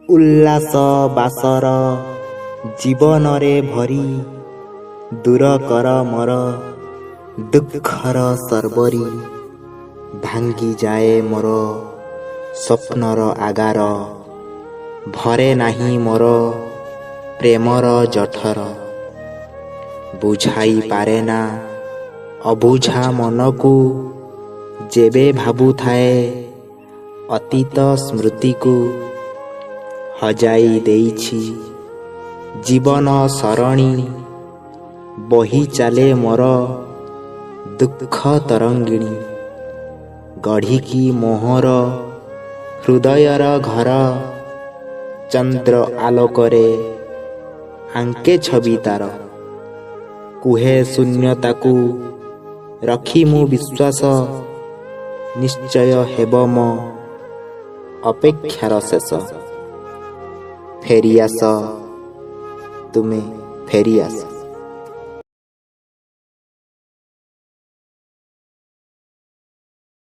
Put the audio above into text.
ଉଲ୍ଲାସ ବାସର ଜୀବନରେ ଭରି ଦୂର କର ମୋର ଦୁଃଖର ସର୍ବରି। ଭାଙ୍ଗିଯାଏ ମୋର ସ୍ୱପ୍ନର ଆଗାର, ଭରେ ନାହିଁ ମୋର ପ୍ରେମର ଜଠର। ବୁଝାଇ ପାରେନା ଅବୁଝା ମନକୁ, ଯେବେ ଭାବୁଥାଏ ଅତୀତ ସ୍ମୃତିକୁ। ହଜାଇ ଦେଇଛି ଜୀବନ ସରଣୀ, ବହି ଚାଲେ ମୋର ଦୁଃଖ ତରଙ୍ଗିଣୀ। ଗଢ଼ିକି ମୋହର ହୃଦୟର ଘର, ଚନ୍ଦ୍ର ଆଲୋକରେ ଆଙ୍କେ ଛବି ତାର। କୁହେ ଶୂନ୍ୟତାକୁ ରଖି ମୁଁ ବିଶ୍ୱାସ, ନିଶ୍ଚୟ ହେବ ମୋ ଅପେକ୍ଷାର ଶେଷ। ଫେରିଆସ ତୁମେ ଫେରିଆସ।